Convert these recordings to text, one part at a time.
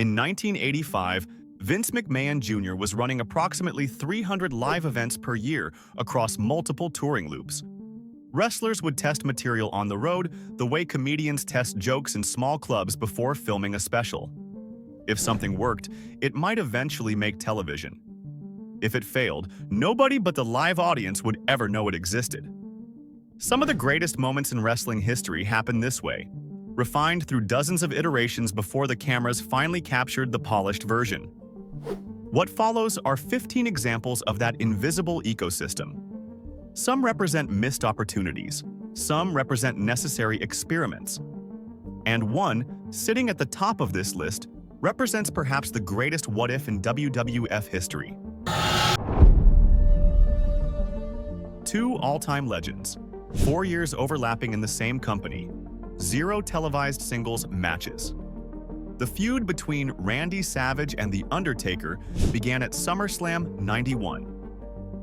In 1985, Vince McMahon Jr. was running approximately 300 live events per year across multiple touring loops. Wrestlers would test material on the road the way comedians test jokes in small clubs before filming a special. If something worked, it might eventually make television. If it failed, nobody but the live audience would ever know it existed. Some of the greatest moments in wrestling history happened this way, refined through dozens of iterations before the cameras finally captured the polished version. What follows are 15 examples of that invisible ecosystem. Some represent missed opportunities, some represent necessary experiments, and one, sitting at the top of this list, represents perhaps the greatest what-if in WWF history. 2 all-time legends, 4 years overlapping in the same company, 0 televised singles matches. The feud between Randy Savage and The Undertaker began at SummerSlam '91.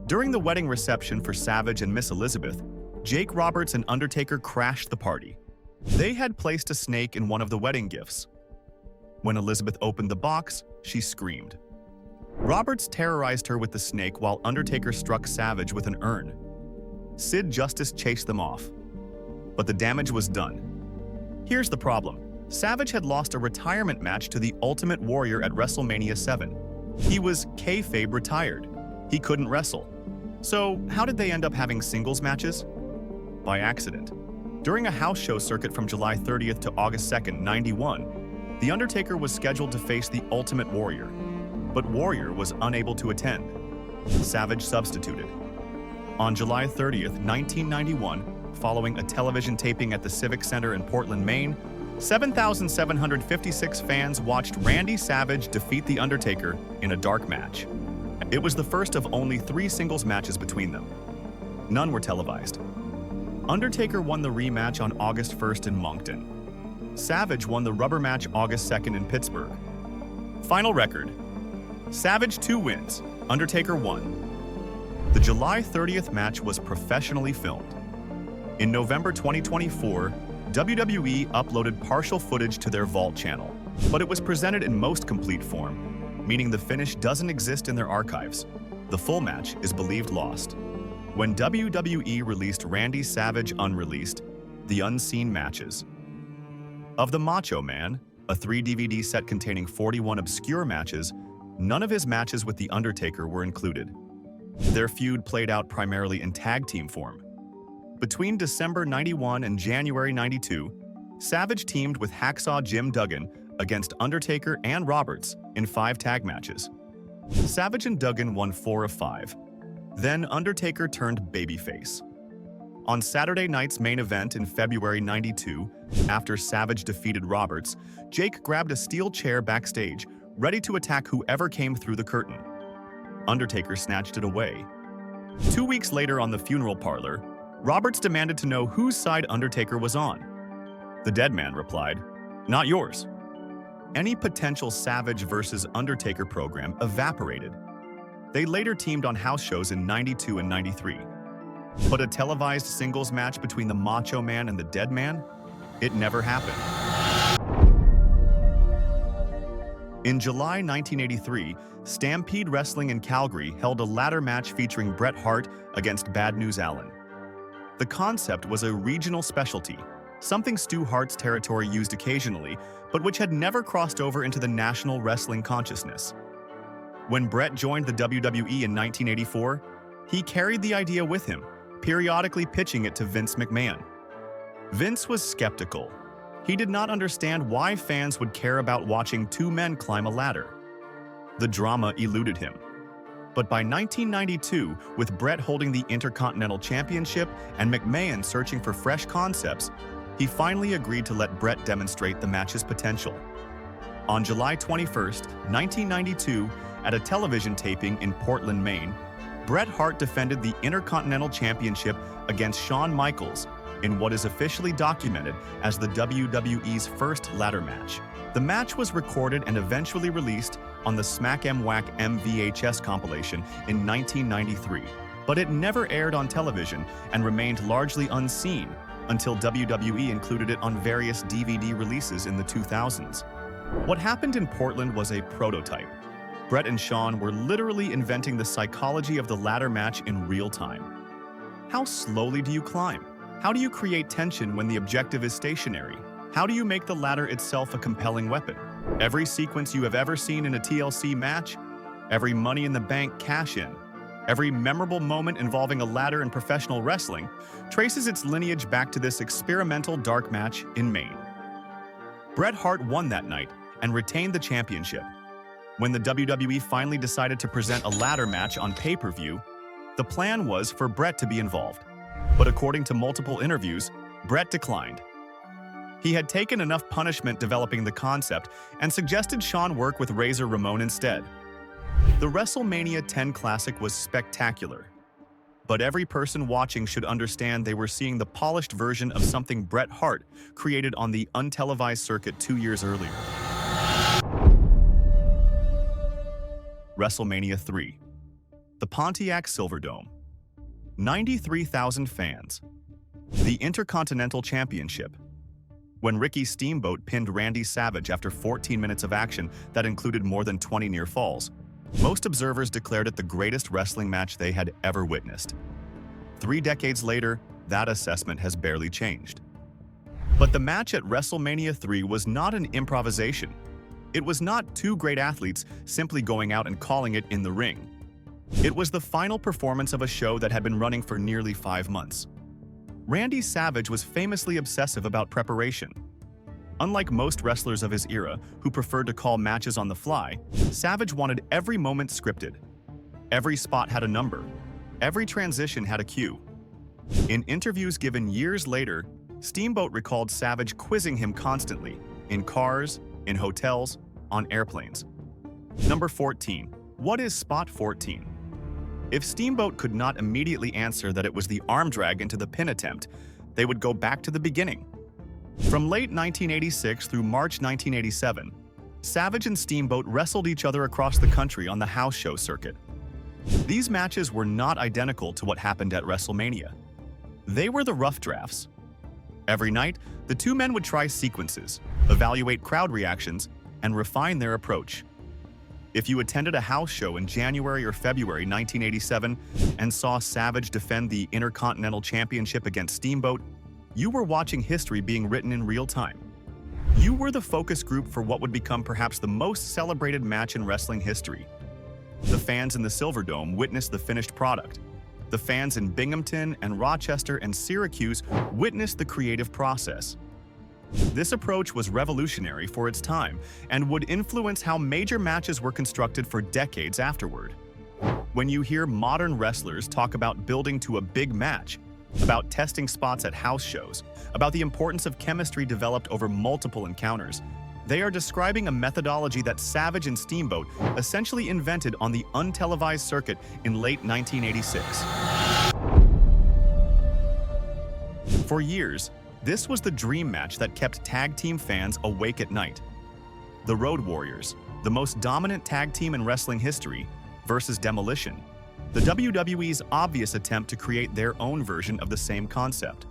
During the wedding reception for Savage and Miss Elizabeth, Jake Roberts and Undertaker crashed the party. They had placed a snake in one of the wedding gifts. When Elizabeth opened the box, she screamed. Roberts terrorized her with the snake while Undertaker struck Savage with an urn. Sid Justice chased them off. But the damage was done. Here's the problem. Savage had lost a retirement match to the Ultimate Warrior at WrestleMania VII. He was kayfabe retired. He couldn't wrestle. So how did they end up having singles matches? By accident. During a house show circuit from July 30th to August 2nd, '91, The Undertaker was scheduled to face the Ultimate Warrior, but Warrior was unable to attend. Savage substituted. On July 30th, 1991, following a television taping at the Civic Center in Portland, Maine, 7,756 fans watched Randy Savage defeat The Undertaker in a dark match. It was the first of only 3 singles matches between them. None were televised. Undertaker won the rematch on August 1st in Moncton. Savage won the rubber match August 2nd in Pittsburgh. Final record: Savage 2 wins, Undertaker 1. The July 30th match was professionally filmed. In November 2024, WWE uploaded partial footage to their Vault channel, but it was presented in most complete form, meaning the finish doesn't exist in their archives. The full match is believed lost. When WWE released Randy Savage Unreleased, The Unseen Matches. Of the Macho Man, a 3-DVD set containing 41 obscure matches, none of his matches with The Undertaker were included. Their feud played out primarily in tag team form. Between December '91 and January '92, Savage teamed with Hacksaw Jim Duggan against Undertaker and Roberts in 5 tag matches. Savage and Duggan won 4 of 5. Then Undertaker turned babyface. On Saturday night's main event in February '92, after Savage defeated Roberts, Jake grabbed a steel chair backstage, ready to attack whoever came through the curtain. Undertaker snatched it away. 2 weeks later on the funeral parlor, Roberts demanded to know whose side Undertaker was on. The dead man replied, "Not yours." Any potential Savage versus Undertaker program evaporated. They later teamed on house shows in '92 and '93. But a televised singles match between the Macho Man and the Dead Man? It never happened. In July 1983, Stampede Wrestling in Calgary held a ladder match featuring Bret Hart against Bad News Allen. The concept was a regional specialty, something Stu Hart's territory used occasionally, but which had never crossed over into the national wrestling consciousness. When Bret joined the WWE in 1984, he carried the idea with him, periodically pitching it to Vince McMahon. Vince was skeptical. He did not understand why fans would care about watching 2 men climb a ladder. The drama eluded him. But by 1992, with Bret holding the Intercontinental Championship and McMahon searching for fresh concepts, he finally agreed to let Bret demonstrate the match's potential. On July 21st, 1992, at a television taping in Portland, Maine, Bret Hart defended the Intercontinental Championship against Shawn Michaels in what is officially documented as the WWE's first ladder match. The match was recorded and eventually released on the Smack M Whack M VHS compilation in 1993, but it never aired on television and remained largely unseen until WWE included it on various DVD releases in the 2000s. What happened in Portland was a prototype. Bret and Shawn were literally inventing the psychology of the ladder match in real time. How slowly do you climb? How do you create tension when the objective is stationary? How do you make the ladder itself a compelling weapon? Every sequence you have ever seen in a TLC match, every Money in the Bank cash-in, every memorable moment involving a ladder in professional wrestling traces its lineage back to this experimental dark match in Maine. Bret Hart won that night and retained the championship. When the WWE finally decided to present a ladder match on pay-per-view, the plan was for Bret to be involved. But according to multiple interviews, Bret declined. He had taken enough punishment developing the concept and suggested Shawn work with Razor Ramon instead. The WrestleMania X Classic was spectacular, but every person watching should understand they were seeing the polished version of something Bret Hart created on the untelevised circuit 2 years earlier. WrestleMania III. The Pontiac Silverdome. 93,000 fans. The Intercontinental Championship. When Ricky Steamboat pinned Randy Savage after 14 minutes of action that included more than 20 near falls, most observers declared it the greatest wrestling match they had ever witnessed. 3 decades later, that assessment has barely changed. But the match at WrestleMania III was not an improvisation. It was not two great athletes simply going out and calling it in the ring. It was the final performance of a show that had been running for nearly 5 months. Randy Savage was famously obsessive about preparation. Unlike most wrestlers of his era, who preferred to call matches on the fly, Savage wanted every moment scripted. Every spot had a number. Every transition had a cue. In interviews given years later, Steamboat recalled Savage quizzing him constantly, in cars, in hotels, on airplanes. Number 14. What is spot 14? If Steamboat could not immediately answer that it was the arm drag into the pin attempt, they would go back to the beginning. From late 1986 through March 1987, Savage and Steamboat wrestled each other across the country on the house show circuit. These matches were not identical to what happened at WrestleMania. They were the rough drafts. Every night, the two men would try sequences, evaluate crowd reactions, and refine their approach. If you attended a house show in January or February 1987 and saw Savage defend the Intercontinental Championship against Steamboat, you were watching history being written in real time. You were the focus group for what would become perhaps the most celebrated match in wrestling history. The fans in the Silverdome witnessed the finished product. The fans in Binghamton and Rochester and Syracuse witnessed the creative process. This approach was revolutionary for its time and would influence how major matches were constructed for decades afterward. When you hear modern wrestlers talk about building to a big match, about testing spots at house shows, about the importance of chemistry developed over multiple encounters, they are describing a methodology that Savage and Steamboat essentially invented on the untelevised circuit in late 1986. For years, this was the dream match that kept tag team fans awake at night. The Road Warriors, the most dominant tag team in wrestling history, versus Demolition, the WWE's obvious attempt to create their own version of the same concept.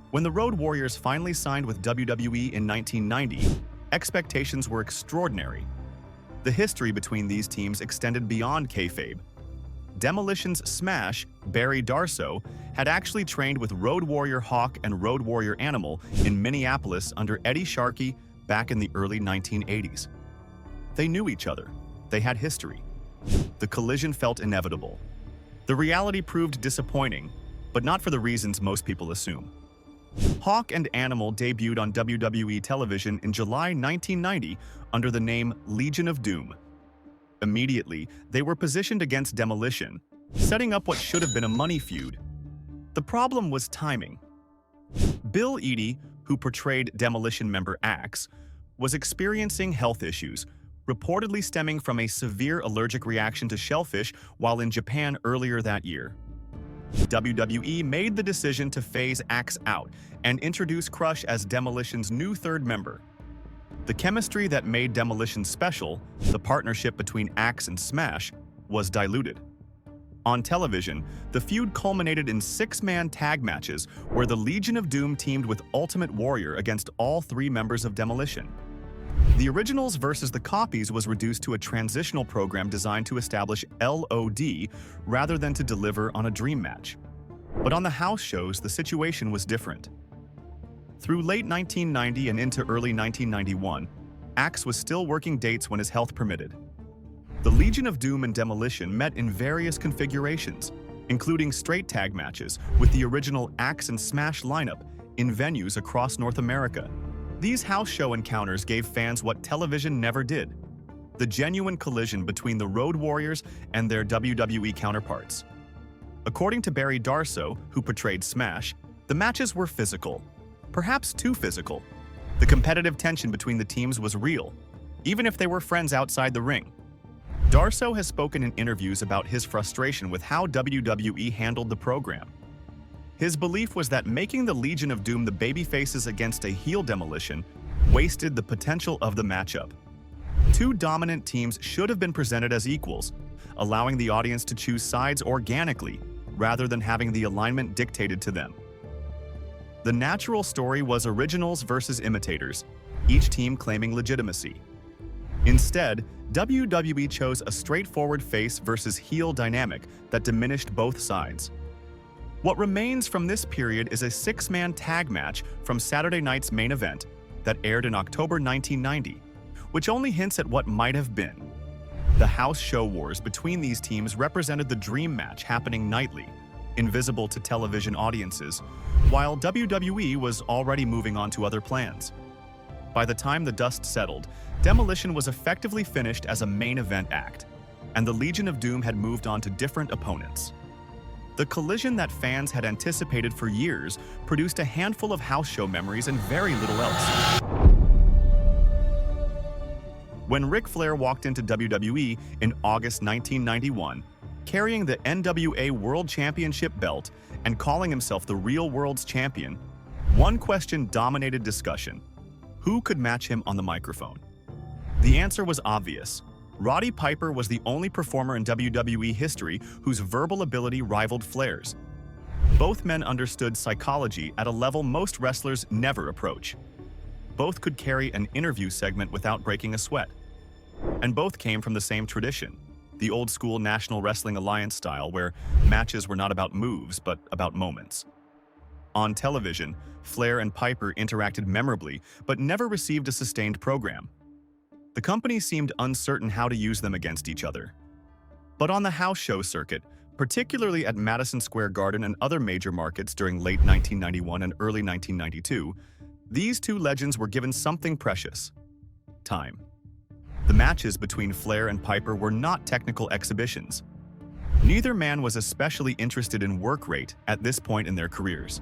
When the Road Warriors finally signed with WWE in 1990, expectations were extraordinary. The history between these teams extended beyond kayfabe. Demolition's Smash, Barry Darsow, had actually trained with Road Warrior Hawk and Road Warrior Animal in Minneapolis under Eddie Sharkey back in the early 1980s. They knew each other. They had history. The collision felt inevitable. The reality proved disappointing, but not for the reasons most people assume. Hawk and Animal debuted on WWE television in July 1990 under the name Legion of Doom. Immediately, they were positioned against Demolition, setting up what should have been a money feud. The problem was timing. Bill Eadie, who portrayed Demolition member Axe, was experiencing health issues, reportedly stemming from a severe allergic reaction to shellfish while in Japan earlier that year. WWE made the decision to phase Axe out and introduce Crush as Demolition's new third member. The chemistry that made Demolition special, the partnership between Axe and Smash, was diluted. On television, the feud culminated in 6-man tag matches where the Legion of Doom teamed with Ultimate Warrior against all 3 members of Demolition. The originals versus the copies was reduced to a transitional program designed to establish LOD rather than to deliver on a dream match. But on the house shows, the situation was different. Through late 1990 and into early 1991, Axe was still working dates when his health permitted. The Legion of Doom and Demolition met in various configurations, including straight tag matches with the original Axe and Smash lineup in venues across North America. These house show encounters gave fans what television never did: the genuine collision between the Road Warriors and their WWE counterparts. According to Barry Darsow, who portrayed Smash, the matches were physical, perhaps too physical. The competitive tension between the teams was real, even if they were friends outside the ring. Darsow has spoken in interviews about his frustration with how WWE handled the program. His belief was that making the Legion of Doom the babyfaces against a heel Demolition wasted the potential of the matchup. Two dominant teams should have been presented as equals, allowing the audience to choose sides organically rather than having the alignment dictated to them. The natural story was originals versus imitators, each team claiming legitimacy. Instead, WWE chose a straightforward face versus heel dynamic that diminished both sides. What remains from this period is a six-man tag match from Saturday night's main event that aired in October 1990, which only hints at what might have been. The house show wars between these teams represented the dream match happening nightly, invisible to television audiences, while WWE was already moving on to other plans. By the time the dust settled, Demolition was effectively finished as a main event act, and the Legion of Doom had moved on to different opponents. The collision that fans had anticipated for years produced a handful of house show memories and very little else. When Ric Flair walked into WWE in August 1991, carrying the NWA World Championship belt and calling himself the real world's champion, one question dominated discussion: who could match him on the microphone? The answer was obvious. Roddy Piper was the only performer in WWE history whose verbal ability rivaled Flair's. Both men understood psychology at a level most wrestlers never approach. Both could carry an interview segment without breaking a sweat. And both came from the same tradition, the old-school National Wrestling Alliance style where matches were not about moves but about moments. On television, Flair and Piper interacted memorably but never received a sustained program. The company seemed uncertain how to use them against each other. But on the house show circuit, particularly at Madison Square Garden and other major markets during late 1991 and early 1992, these two legends were given something precious: time. The matches between Flair and Piper were not technical exhibitions. Neither man was especially interested in work rate at this point in their careers.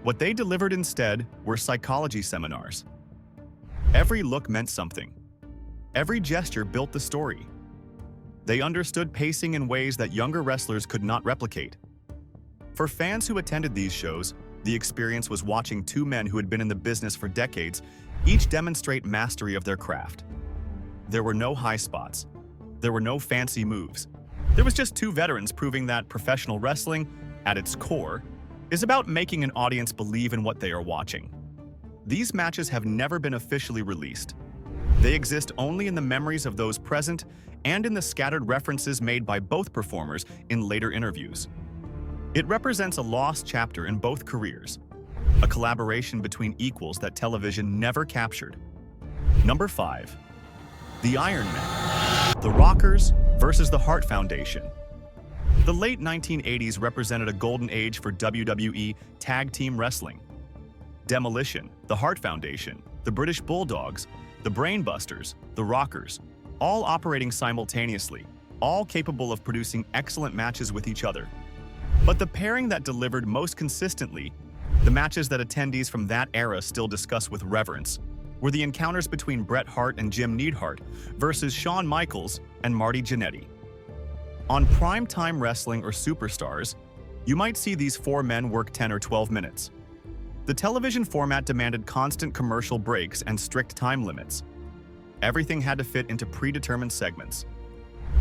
What they delivered instead were psychology seminars. Every look meant something. Every gesture built the story. They understood pacing in ways that younger wrestlers could not replicate. For fans who attended these shows, the experience was watching two men who had been in the business for decades, each demonstrate mastery of their craft. There were no high spots. There were no fancy moves. There was just two veterans proving that professional wrestling, at its core, is about making an audience believe in what they are watching. These matches have never been officially released. They exist only in the memories of those present and in the scattered references made by both performers in later interviews. It represents a lost chapter in both careers, a collaboration between equals that television never captured. Number 5. The Iron Men. The Rockers versus the Hart Foundation. The late 1980s represented a golden age for WWE tag team wrestling. Demolition, the Hart Foundation, the British Bulldogs, the Brainbusters, the Rockers, all operating simultaneously, all capable of producing excellent matches with each other. But the pairing that delivered most consistently, the matches that attendees from that era still discuss with reverence, were the encounters between Bret Hart and Jim Neidhart versus Shawn Michaels and Marty Jannetty. On primetime wrestling or Superstars, you might see these four men work 10 or 12 minutes. The television format demanded constant commercial breaks and strict time limits. Everything had to fit into predetermined segments.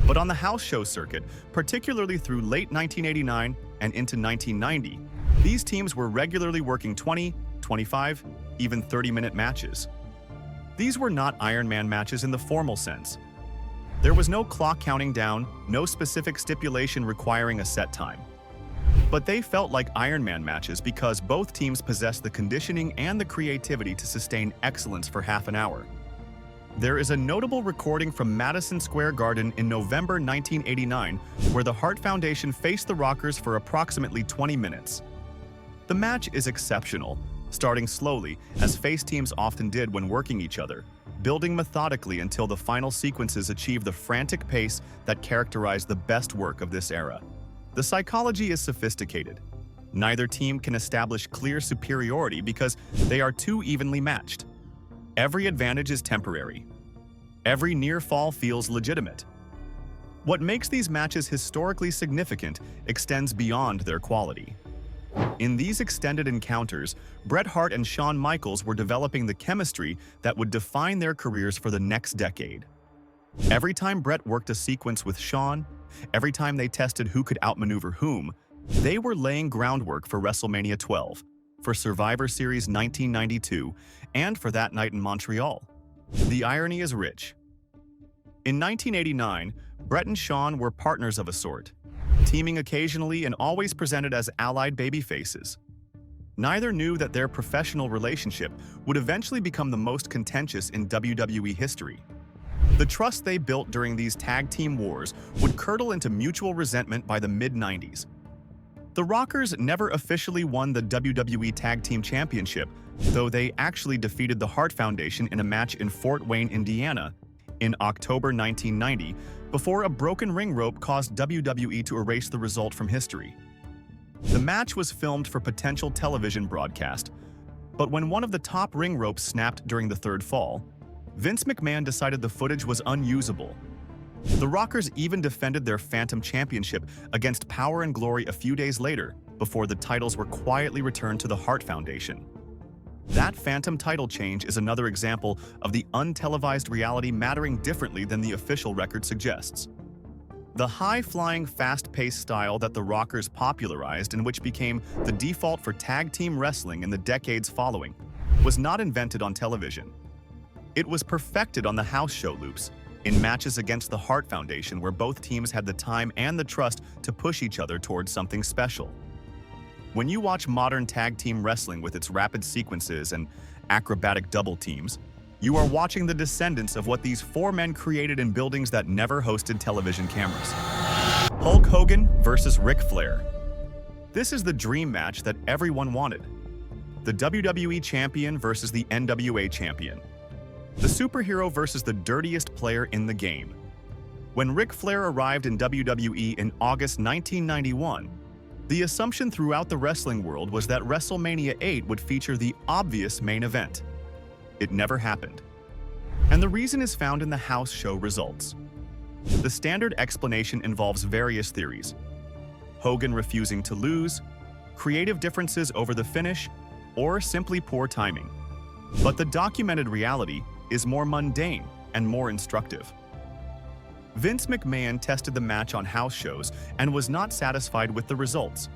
But on the house show circuit, particularly through late 1989 and into 1990, these teams were regularly working 20, 25, even 30-minute matches. These were not Iron Man matches in the formal sense. There was no clock counting down, no specific stipulation requiring a set time. But they felt like Iron Man matches because both teams possessed the conditioning and the creativity to sustain excellence for half an hour. There is a notable recording from Madison Square Garden in November 1989 where the Hart Foundation faced the Rockers for approximately 20 minutes. The match is exceptional, starting slowly, as face teams often did when working each other, building methodically until the final sequences achieve the frantic pace that characterized the best work of this era. The psychology is sophisticated. Neither team can establish clear superiority because they are too evenly matched. Every advantage is temporary. Every near fall feels legitimate. What makes these matches historically significant extends beyond their quality. In these extended encounters, Bret Hart and Shawn Michaels were developing the chemistry that would define their careers for the next decade. Every time Bret worked a sequence with Shawn, every time they tested who could outmaneuver whom, they were laying groundwork for WrestleMania XII, for Survivor Series 1992, and for that night in Montreal. The irony is rich. In 1989, Bret and Shawn were partners of a sort, teaming occasionally and always presented as allied babyfaces. Neither knew that their professional relationship would eventually become the most contentious in WWE history. The trust they built during these tag team wars would curdle into mutual resentment by the mid-90s. The Rockers never officially won the WWE Tag Team Championship, though they actually defeated the Hart Foundation in a match in Fort Wayne, Indiana, in October 1990, before a broken ring rope caused WWE to erase the result from history. The match was filmed for potential television broadcast, but when one of the top ring ropes snapped during the third fall, Vince McMahon decided the footage was unusable. The Rockers even defended their Phantom Championship against Power and Glory a few days later, before the titles were quietly returned to the Hart Foundation. That Phantom title change is another example of the untelevised reality mattering differently than the official record suggests. The high-flying, fast-paced style that the Rockers popularized and which became the default for tag team wrestling in the decades following was not invented on television. It was perfected on the house show loops, in matches against the Hart Foundation where both teams had the time and the trust to push each other towards something special. When you watch modern tag team wrestling with its rapid sequences and acrobatic double teams, you are watching the descendants of what these four men created in buildings that never hosted television cameras. Hulk Hogan versus Ric Flair. This is the dream match that everyone wanted. The WWE champion versus the NWA champion. The superhero versus the dirtiest player in the game. When Ric Flair arrived in WWE in August 1991, the assumption throughout the wrestling world was that WrestleMania VIII would feature the obvious main event. It never happened. And the reason is found in the house show results. The standard explanation involves various theories: Hogan refusing to lose, creative differences over the finish, or simply poor timing. But the documented reality is more mundane and more instructive. Vince McMahon tested the match on house shows and was not satisfied with the results.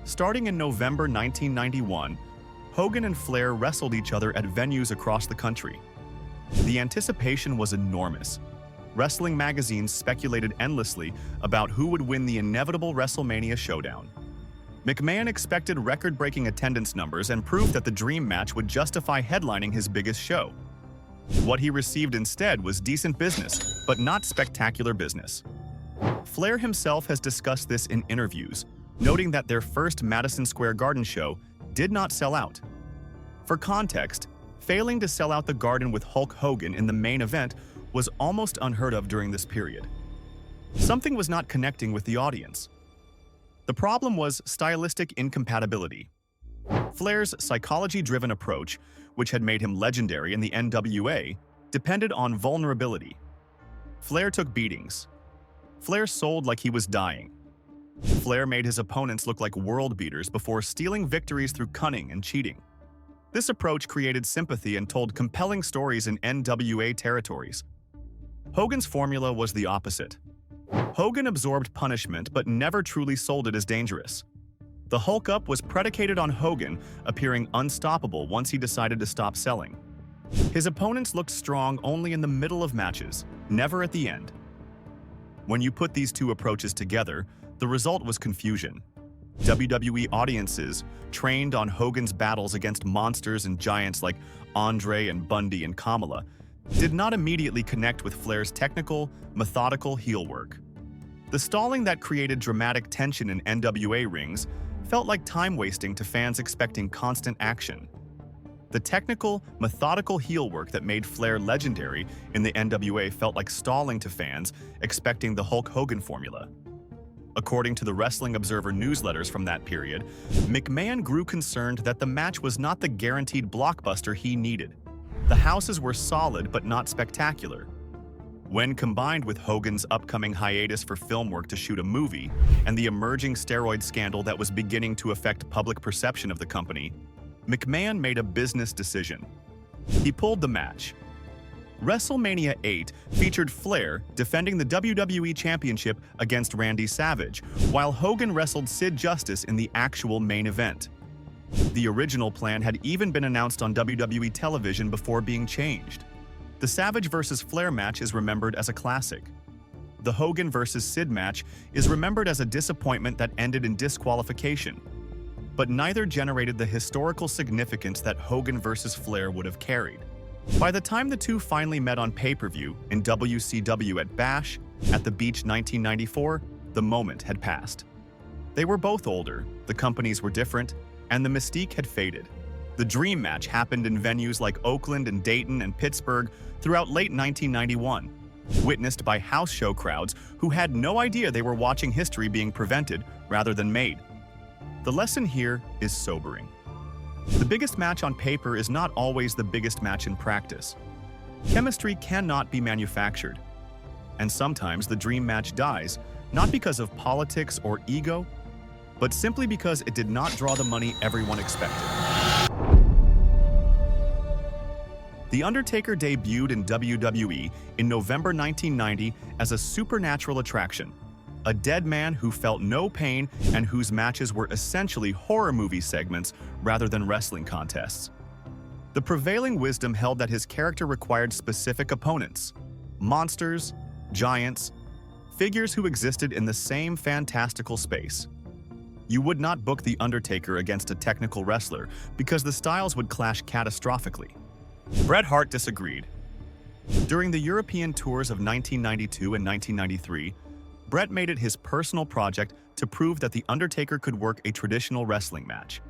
Starting in November 1991, Hogan and Flair wrestled each other at venues across the country. The anticipation was enormous. Wrestling magazines speculated endlessly about who would win the inevitable WrestleMania showdown. McMahon expected record-breaking attendance numbers and proved that the dream match would justify headlining his biggest show. What he received instead was decent business, but not spectacular business. Flair himself has discussed this in interviews, noting that their first Madison Square Garden show did not sell out. For context, failing to sell out the Garden with Hulk Hogan in the main event was almost unheard of during this period. Something was not connecting with the audience. The problem was stylistic incompatibility. Flair's psychology-driven approach, which had made him legendary in the NWA, depended on vulnerability. Flair took beatings. Flair sold like he was dying. Flair made his opponents look like world beaters before stealing victories through cunning and cheating. This approach created sympathy and told compelling stories in NWA territories. Hogan's formula was the opposite. Hogan absorbed punishment but never truly sold it as dangerous. The Hulk Up was predicated on Hogan appearing unstoppable once he decided to stop selling. His opponents looked strong only in the middle of matches, never at the end. When you put these two approaches together, the result was confusion. WWE audiences, trained on Hogan's battles against monsters and giants like Andre and Bundy and Kamala, did not immediately connect with Flair's technical, methodical heel work. The stalling that created dramatic tension in NWA rings felt like time wasting to fans expecting constant action. The technical, methodical heel work that made Flair legendary in the NWA felt like stalling to fans expecting the Hulk Hogan formula. According to the Wrestling Observer newsletters from that period, McMahon grew concerned that the match was not the guaranteed blockbuster he needed. The houses were solid but not spectacular. When combined with Hogan's upcoming hiatus for film work to shoot a movie and the emerging steroid scandal that was beginning to affect public perception of the company, McMahon made a business decision. He pulled the match. WrestleMania VIII featured Flair defending the WWE Championship against Randy Savage, while Hogan wrestled Sid Justice in the actual main event. The original plan had even been announced on WWE television before being changed. The Savage vs. Flair match is remembered as a classic. The Hogan vs. Sid match is remembered as a disappointment that ended in disqualification. But neither generated the historical significance that Hogan vs. Flair would have carried. By the time the two finally met on pay-per-view in WCW at Bash at the Beach 1994, the moment had passed. They were both older, the companies were different, and the mystique had faded. The dream match happened in venues like Oakland and Dayton and Pittsburgh throughout late 1991, witnessed by house show crowds who had no idea they were watching history being prevented rather than made. The lesson here is sobering. The biggest match on paper is not always the biggest match in practice. Chemistry cannot be manufactured. And sometimes the dream match dies, not because of politics or ego, but simply because it did not draw the money everyone expected. The Undertaker debuted in WWE in November 1990 as a supernatural attraction, a dead man who felt no pain and whose matches were essentially horror movie segments rather than wrestling contests. The prevailing wisdom held that his character required specific opponents, monsters, giants, figures who existed in the same fantastical space. You would not book The Undertaker against a technical wrestler because the styles would clash catastrophically. Bret Hart disagreed. During the European tours of 1992 and 1993, Bret made it his personal project to prove that The Undertaker could work a traditional wrestling match.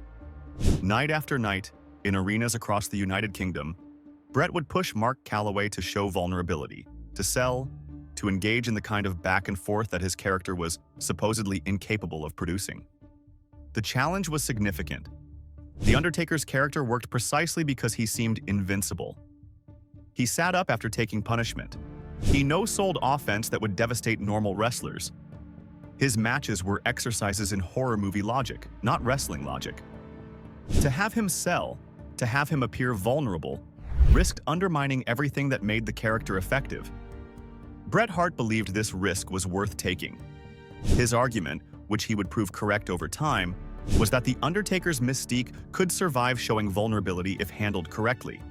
Night after night, in arenas across the United Kingdom, Bret would push Mark Calaway to show vulnerability, to sell, to engage in the kind of back and forth that his character was supposedly incapable of producing. The challenge was significant. The Undertaker's character worked precisely because he seemed invincible. He sat up after taking punishment. He no-sold offense that would devastate normal wrestlers. His matches were exercises in horror movie logic, not wrestling logic. To have him sell, to have him appear vulnerable, risked undermining everything that made the character effective. Bret Hart believed this risk was worth taking. His argument, which he would prove correct over time, was that The Undertaker's mystique could survive showing vulnerability if handled correctly.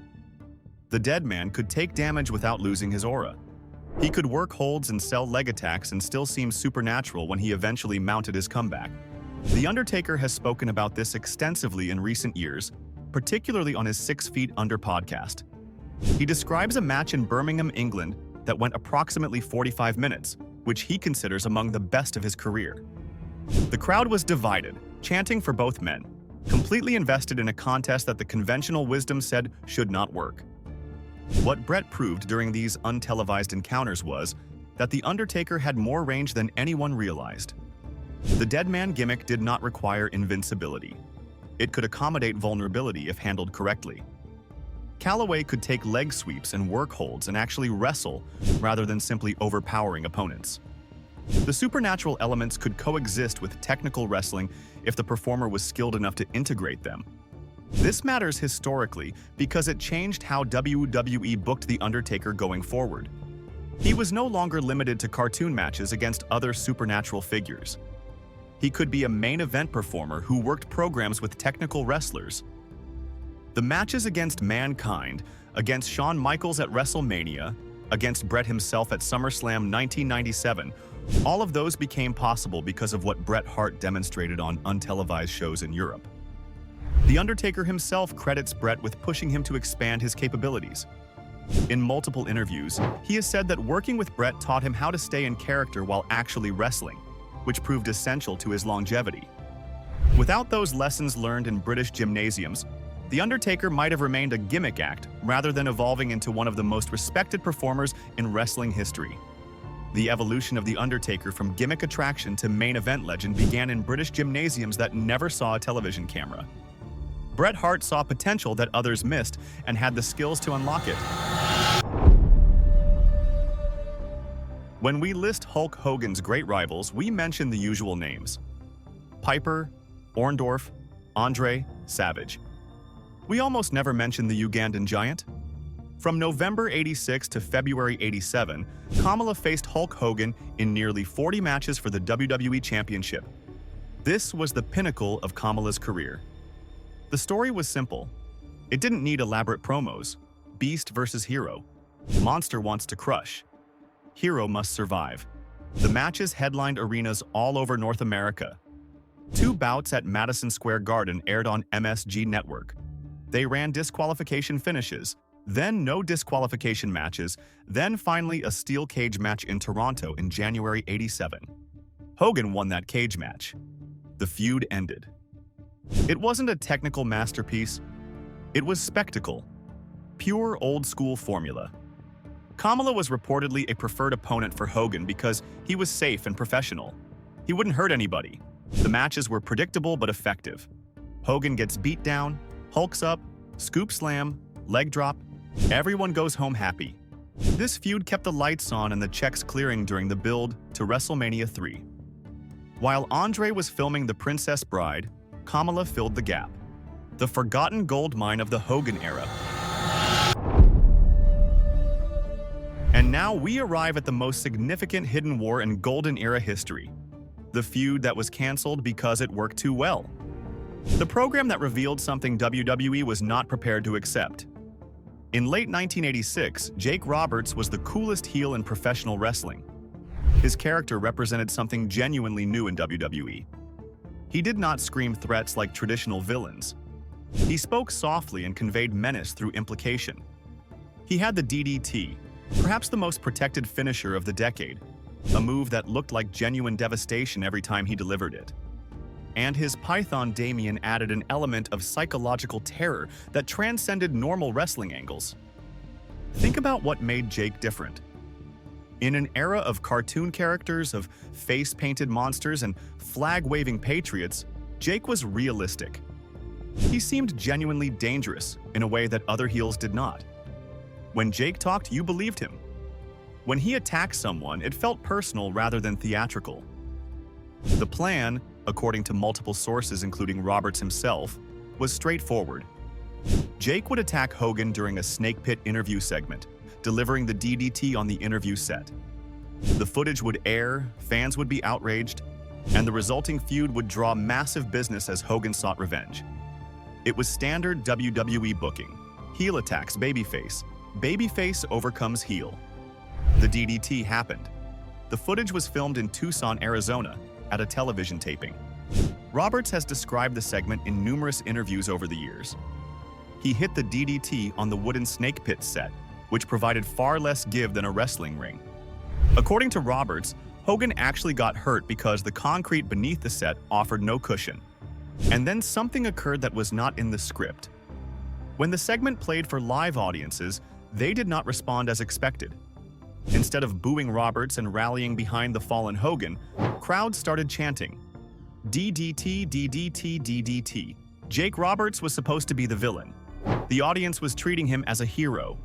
The dead man could take damage without losing his aura. He could work holds and sell leg attacks and still seem supernatural when he eventually mounted his comeback. The Undertaker has spoken about this extensively in recent years, particularly on his 6 Feet Under podcast. He describes a match in Birmingham, England that went approximately 45 minutes, which he considers among the best of his career. The crowd was divided, chanting for both men, completely invested in a contest that the conventional wisdom said should not work. What Bret proved during these untelevised encounters was that The Undertaker had more range than anyone realized. The dead man gimmick did not require invincibility. It could accommodate vulnerability if handled correctly. Calaway could take leg sweeps and work holds and actually wrestle rather than simply overpowering opponents. The supernatural elements could coexist with technical wrestling if the performer was skilled enough to integrate them. This matters historically because it changed how WWE booked The Undertaker going forward. He was no longer limited to cartoon matches against other supernatural figures. He could be a main event performer who worked programs with technical wrestlers. The matches against Mankind, against Shawn Michaels at WrestleMania, against Bret himself at SummerSlam 1997, all of those became possible because of what Bret Hart demonstrated on untelevised shows in Europe. The Undertaker himself credits Bret with pushing him to expand his capabilities. In multiple interviews, he has said that working with Bret taught him how to stay in character while actually wrestling, which proved essential to his longevity. Without those lessons learned in British gymnasiums, The Undertaker might have remained a gimmick act rather than evolving into one of the most respected performers in wrestling history. The evolution of The Undertaker from gimmick attraction to main event legend began in British gymnasiums that never saw a television camera. Bret Hart saw potential that others missed and had the skills to unlock it. When we list Hulk Hogan's great rivals, we mention the usual names: Piper, Orndorff, Andre, Savage. We almost never mention the Ugandan giant. From November '86 to February '87, Kamala faced Hulk Hogan in nearly 40 matches for the WWE Championship. This was the pinnacle of Kamala's career. The story was simple. It didn't need elaborate promos. Beast versus hero. Monster wants to crush. Hero must survive. The matches headlined arenas all over North America. 2 bouts at Madison Square Garden aired on MSG Network. They ran disqualification finishes, then no disqualification matches, then finally a steel cage match in Toronto in January '87. Hogan won that cage match. The feud ended. It wasn't a technical masterpiece. It was spectacle. Pure old-school formula. Kamala was reportedly a preferred opponent for Hogan because he was safe and professional. He wouldn't hurt anybody. The matches were predictable but effective. Hogan gets beat down, hulks up, scoop slam, leg drop. Everyone goes home happy. This feud kept the lights on and the checks clearing during the build to WrestleMania III. While Andre was filming The Princess Bride, Kamala filled the gap. The forgotten gold mine of the Hogan era. And now we arrive at the most significant hidden war in Golden Era history. The feud that was canceled because it worked too well. The program that revealed something WWE was not prepared to accept. In late 1986, Jake Roberts was the coolest heel in professional wrestling. His character represented something genuinely new in WWE. He did not scream threats like traditional villains. He spoke softly and conveyed menace through implication. He had the DDT, perhaps the most protected finisher of the decade, a move that looked like genuine devastation every time he delivered it. And his Python Damien added an element of psychological terror that transcended normal wrestling angles. Think about what made Jake different. In an era of cartoon characters, of face-painted monsters, and flag-waving patriots, Jake was realistic. He seemed genuinely dangerous in a way that other heels did not. When Jake talked, you believed him. When he attacked someone, it felt personal rather than theatrical. The plan, according to multiple sources including Roberts himself, was straightforward. Jake would attack Hogan during a snake pit interview segment, delivering the DDT on the interview set. The footage would air, fans would be outraged, and the resulting feud would draw massive business as Hogan sought revenge. It was standard WWE booking. Heel attacks babyface. Babyface overcomes heel. The DDT happened. The footage was filmed in Tucson, Arizona, at a television taping. Roberts has described the segment in numerous interviews over the years. He hit the DDT on the wooden snake pit set, which provided far less give than a wrestling ring. According to Roberts, Hogan actually got hurt because the concrete beneath the set offered no cushion. And then something occurred that was not in the script. When the segment played for live audiences, they did not respond as expected. Instead of booing Roberts and rallying behind the fallen Hogan, crowds started chanting, DDT, DDT, DDT. Jake Roberts was supposed to be the villain. The audience was treating him as a hero.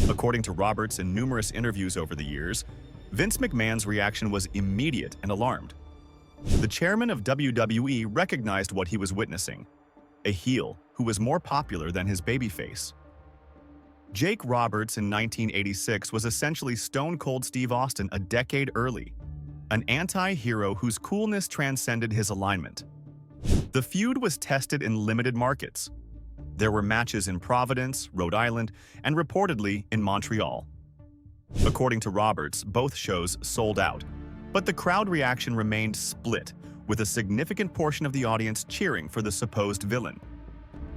According to Roberts in numerous interviews over the years, Vince McMahon's reaction was immediate and alarmed. The chairman of WWE recognized what he was witnessing, a heel who was more popular than his babyface. Jake Roberts in 1986 was essentially Stone Cold Steve Austin a decade early, an anti-hero whose coolness transcended his alignment. The feud was tested in limited markets. There were matches in Providence, Rhode Island, and reportedly in Montreal. According to Roberts, both shows sold out, but the crowd reaction remained split, with a significant portion of the audience cheering for the supposed villain.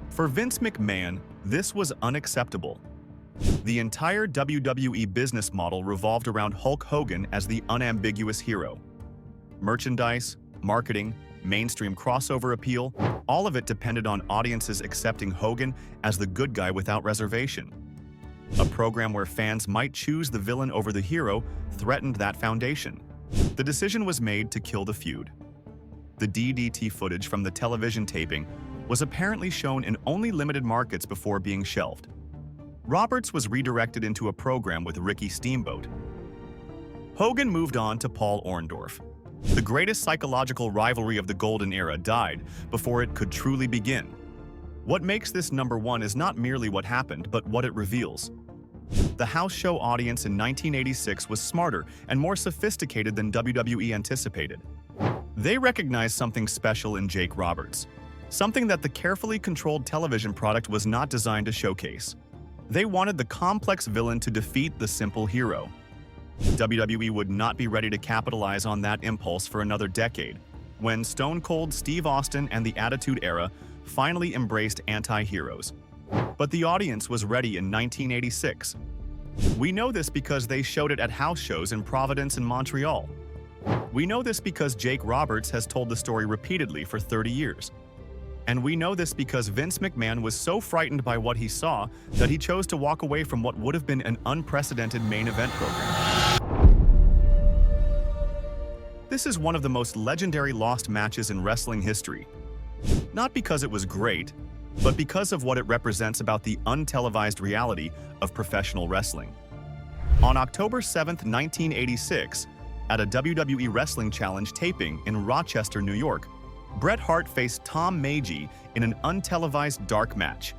For Vince McMahon, this was unacceptable. The entire WWE business model revolved around Hulk Hogan as the unambiguous hero. Merchandise, marketing, mainstream crossover appeal, all of it depended on audiences accepting Hogan as the good guy without reservation. A program where fans might choose the villain over the hero threatened that foundation. The decision was made to kill the feud. The DDT footage from the television taping was apparently shown in only limited markets before being shelved. Roberts was redirected into a program with Ricky Steamboat. Hogan moved on to Paul Orndorff. The greatest psychological rivalry of the Golden Era died before it could truly begin. What makes this #1 is not merely what happened, but what it reveals. The house show audience in 1986 was smarter and more sophisticated than WWE anticipated. They recognized something special in Jake Roberts, something that the carefully controlled television product was not designed to showcase. They wanted the complex villain to defeat the simple hero. WWE would not be ready to capitalize on that impulse for another decade, when Stone Cold Steve Austin and the Attitude Era finally embraced anti-heroes. But the audience was ready in 1986. We know this because they showed it at house shows in Providence and Montreal. We know this because Jake Roberts has told the story repeatedly for 30 years. And we know this because Vince McMahon was so frightened by what he saw that he chose to walk away from what would have been an unprecedented main event program. This is one of the most legendary lost matches in wrestling history. Not because it was great, but because of what it represents about the untelevised reality of professional wrestling. On October 7, 1986, at a WWE Wrestling Challenge taping in Rochester, New York, Bret Hart faced Tom Magee in an untelevised dark match.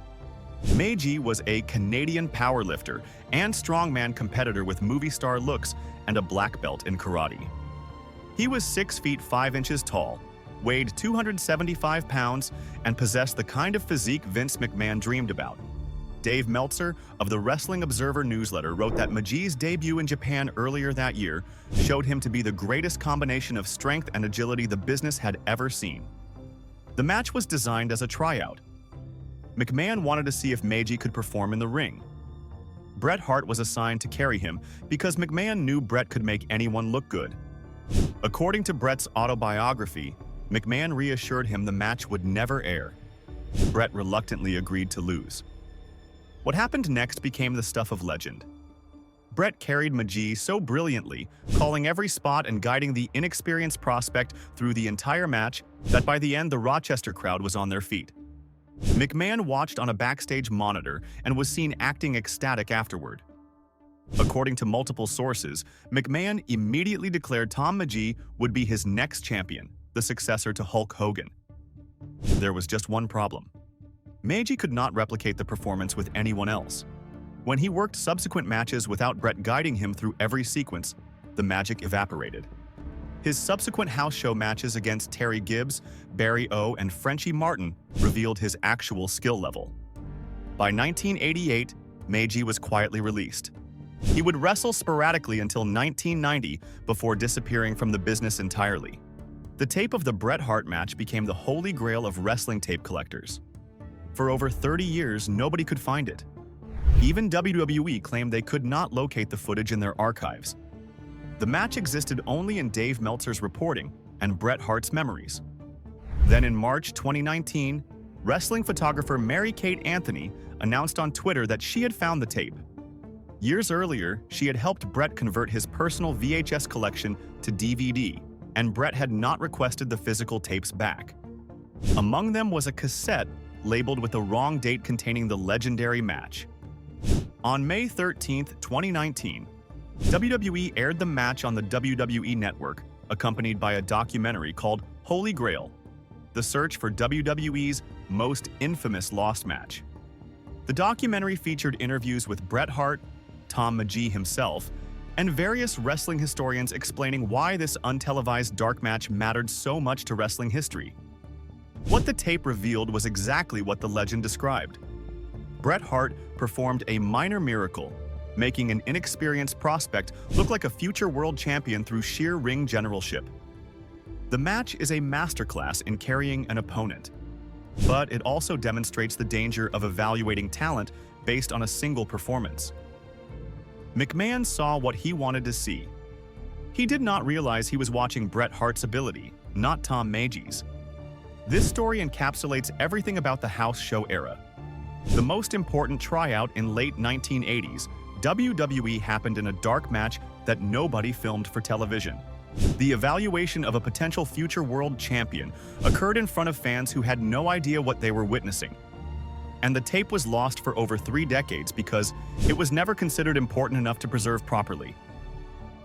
Magee was a Canadian powerlifter and strongman competitor with movie star looks and a black belt in karate. He was 6 feet 5 inches tall, weighed 275 pounds, and possessed the kind of physique Vince McMahon dreamed about. Dave Meltzer of the Wrestling Observer newsletter wrote that Magee's debut in Japan earlier that year showed him to be the greatest combination of strength and agility the business had ever seen. The match was designed as a tryout. McMahon wanted to see if Magee could perform in the ring. Bret Hart was assigned to carry him because McMahon knew Bret could make anyone look good. According to Bret's autobiography, McMahon reassured him the match would never air. Bret reluctantly agreed to lose. What happened next became the stuff of legend. Bret carried Magee so brilliantly, calling every spot and guiding the inexperienced prospect through the entire match, that by the end the Rochester crowd was on their feet. McMahon watched on a backstage monitor and was seen acting ecstatic afterward. According to multiple sources, McMahon immediately declared Tom Magee would be his next champion, the successor to Hulk Hogan. There was just one problem. Magee could not replicate the performance with anyone else. When he worked subsequent matches without Bret guiding him through every sequence, the magic evaporated. His subsequent house show matches against Terry Gibbs, Barry O, and Frenchie Martin revealed his actual skill level. By 1988, Magee was quietly released. He would wrestle sporadically until 1990 before disappearing from the business entirely. The tape of the Bret Hart match became the holy grail of wrestling tape collectors. For over 30 years, nobody could find it. Even WWE claimed they could not locate the footage in their archives. The match existed only in Dave Meltzer's reporting and Bret Hart's memories. Then in March 2019, wrestling photographer Mary-Kate Anthony announced on Twitter that she had found the tape. Years earlier, she had helped Bret convert his personal VHS collection to DVD, and Bret had not requested the physical tapes back. Among them was a cassette labeled with the wrong date containing the legendary match. On May 13, 2019, WWE aired the match on the WWE Network, accompanied by a documentary called Holy Grail: The Search for WWE's Most Infamous Lost Match. The documentary featured interviews with Bret Hart, Tom Magee himself, and various wrestling historians explaining why this untelevised dark match mattered so much to wrestling history. What the tape revealed was exactly what the legend described. Bret Hart performed a minor miracle, making an inexperienced prospect look like a future world champion through sheer ring generalship. The match is a masterclass in carrying an opponent, but it also demonstrates the danger of evaluating talent based on a single performance. McMahon saw what he wanted to see. He did not realize he was watching Bret Hart's ability, not Tom Magee's. This story encapsulates everything about the house show era. The most important tryout in late 1980s, WWE happened in a dark match that nobody filmed for television. The evaluation of a potential future world champion occurred in front of fans who had no idea what they were witnessing. And the tape was lost for over 3 decades because it was never considered important enough to preserve properly.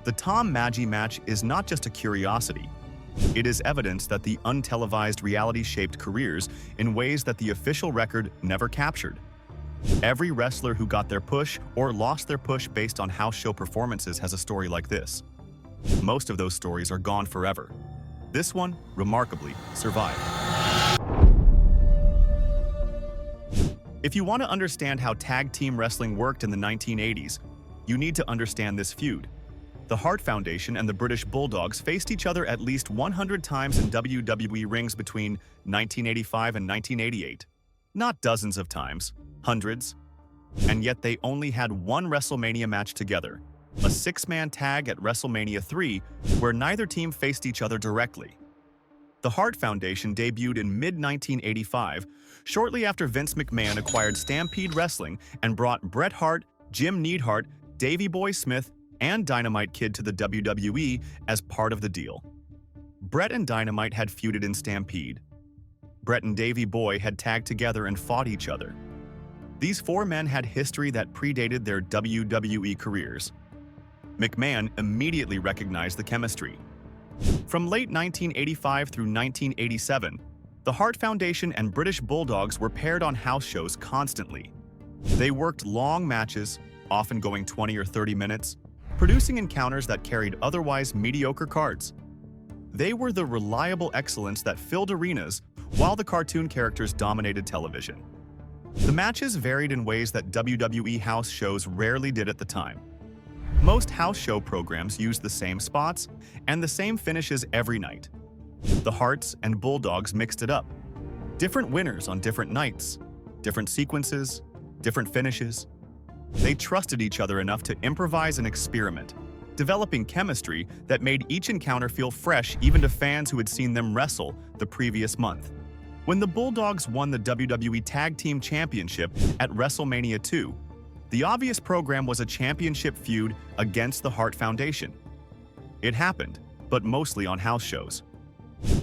The Tom Magee match is not just a curiosity. It is evidence that the untelevised reality shaped careers in ways that the official record never captured. Every wrestler who got their push or lost their push based on house show performances has a story like this. Most of those stories are gone forever. This one, remarkably, survived. If you want to understand how tag team wrestling worked in the 1980s, you need to understand this feud. The Hart Foundation and the British Bulldogs faced each other at least 100 times in WWE rings between 1985 and 1988. Not dozens of times, hundreds. And yet they only had one WrestleMania match together, a 6-man tag at WrestleMania III, where neither team faced each other directly. The Hart Foundation debuted in mid-1985, shortly after Vince McMahon acquired Stampede Wrestling and brought Bret Hart, Jim Neidhart, Davey Boy Smith, and Dynamite Kid to the WWE as part of the deal. Bret and Dynamite had feuded in Stampede. Bret and Davey Boy had tagged together and fought each other. These 4 men had history that predated their WWE careers. McMahon immediately recognized the chemistry. From late 1985 through 1987, the Hart Foundation and British Bulldogs were paired on house shows constantly. They worked long matches, often going 20 or 30 minutes, producing encounters that carried otherwise mediocre cards. They were the reliable excellence that filled arenas while the cartoon characters dominated television. The matches varied in ways that WWE house shows rarely did at the time. Most house show programs used the same spots and the same finishes every night. The Harts and Bulldogs mixed it up. Different winners on different nights, different sequences, different finishes. They trusted each other enough to improvise and experiment, developing chemistry that made each encounter feel fresh even to fans who had seen them wrestle the previous month. When the Bulldogs won the WWE Tag Team Championship at WrestleMania II, the obvious program was a championship feud against the Hart Foundation. It happened, but mostly on house shows.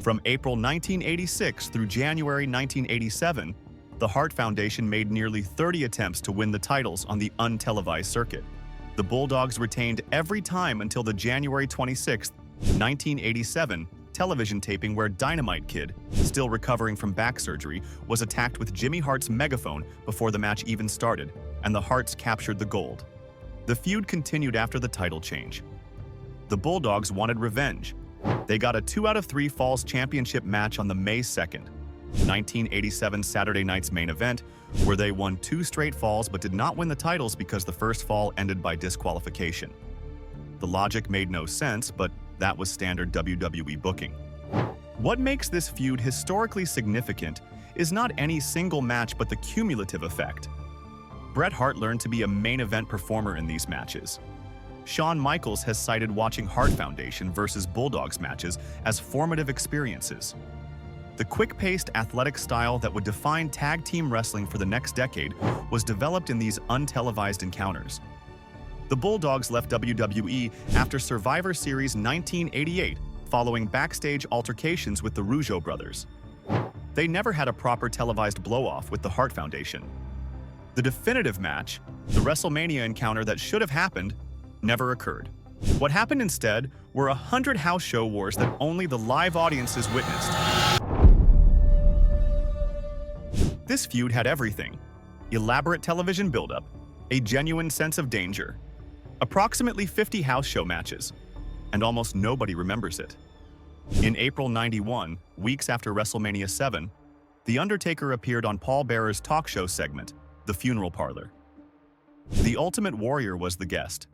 From April 1986 through January 1987, the Hart Foundation made nearly 30 attempts to win the titles on the untelevised circuit. The Bulldogs retained every time until the January 26, 1987, television taping where Dynamite Kid, still recovering from back surgery, was attacked with Jimmy Hart's megaphone before the match even started, and the Harts captured the gold. The feud continued after the title change. The Bulldogs wanted revenge. They got a 2 out of 3 Falls Championship match on the May 2nd, 1987 Saturday night's main event, where they won 2 straight falls but did not win the titles because the first fall ended by disqualification. The logic made no sense, but that was standard WWE booking. What makes this feud historically significant is not any single match but the cumulative effect. Bret Hart learned to be a main event performer in these matches. Shawn Michaels has cited watching Hart Foundation versus Bulldogs matches as formative experiences. The quick-paced athletic style that would define tag team wrestling for the next decade was developed in these untelevised encounters. The Bulldogs left WWE after Survivor Series 1988 following backstage altercations with the Rougeau brothers. They never had a proper televised blow-off with the Hart Foundation. The definitive match, the WrestleMania encounter that should have happened, never occurred. What happened instead were 100 house show wars that only the live audiences witnessed. This feud had everything: elaborate television buildup, a genuine sense of danger, approximately 50 house show matches, and almost nobody remembers it. In April '91, weeks after WrestleMania VII, The Undertaker appeared on Paul Bearer's talk show segment, the funeral parlor. The Ultimate Warrior was the guest.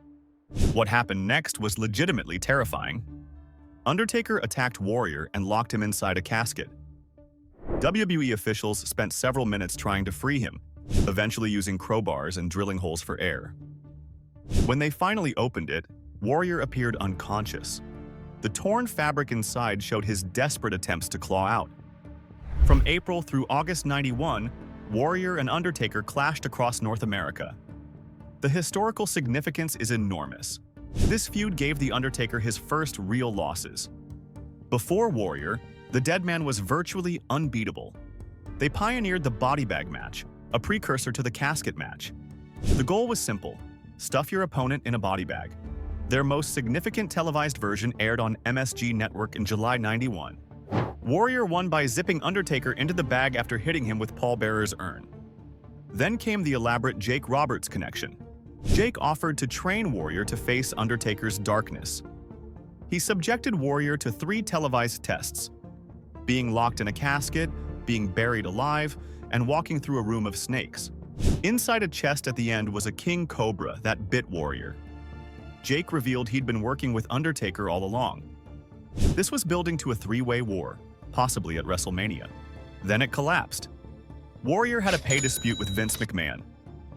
What happened next was legitimately terrifying. Undertaker attacked Warrior and locked him inside a casket. WWE officials spent several minutes trying to free him, eventually using crowbars and drilling holes for air. When they finally opened it, Warrior appeared unconscious. The torn fabric inside showed his desperate attempts to claw out. From April through August '91, Warrior and Undertaker clashed across North America. The historical significance is enormous. This feud gave The Undertaker his first real losses. Before Warrior, the Dead Man was virtually unbeatable. They pioneered the body bag match, a precursor to the casket match. The goal was simple: stuff your opponent in a body bag. Their most significant televised version aired on MSG Network in July '91. Warrior won by zipping Undertaker into the bag after hitting him with Paul Bearer's urn. Then came the elaborate Jake Roberts connection. Jake offered to train Warrior to face Undertaker's darkness. He subjected Warrior to 3 televised tests: being locked in a casket, being buried alive, and walking through a room of snakes. Inside a chest at the end was a king cobra that bit Warrior. Jake revealed he'd been working with Undertaker all along. This was building to a 3-way war, possibly at WrestleMania. Then it collapsed. Warrior had a pay dispute with Vince McMahon.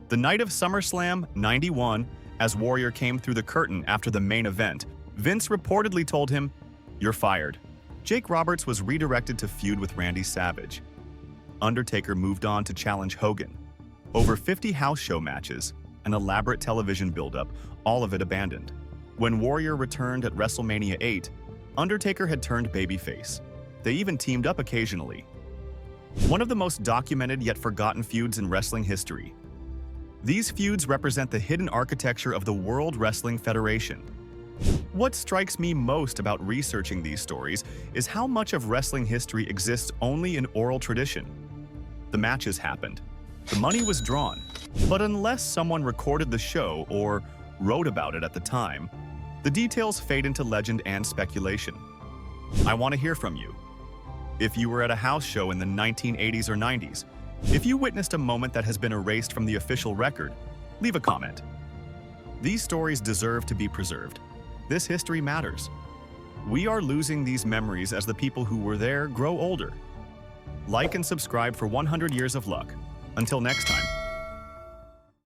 The night of SummerSlam '91, as Warrior came through the curtain after the main event, Vince reportedly told him, "You're fired." Jake Roberts was redirected to feud with Randy Savage. Undertaker moved on to challenge Hogan. Over 50 house show matches, an elaborate television buildup, all of it abandoned. When Warrior returned at WrestleMania VIII, Undertaker had turned babyface. They even teamed up occasionally. One of the most documented yet forgotten feuds in wrestling history. These feuds represent the hidden architecture of the World Wrestling Federation. What strikes me most about researching these stories is how much of wrestling history exists only in oral tradition. The matches happened. The money was drawn. But unless someone recorded the show or wrote about it at the time, the details fade into legend and speculation. I want to hear from you. If you were at a house show in the 1980s or 90s, if you witnessed a moment that has been erased from the official record, leave a comment. These stories deserve to be preserved. This history matters. We are losing these memories as the people who were there grow older. Like and subscribe for 100 Years of Luck. Until next time.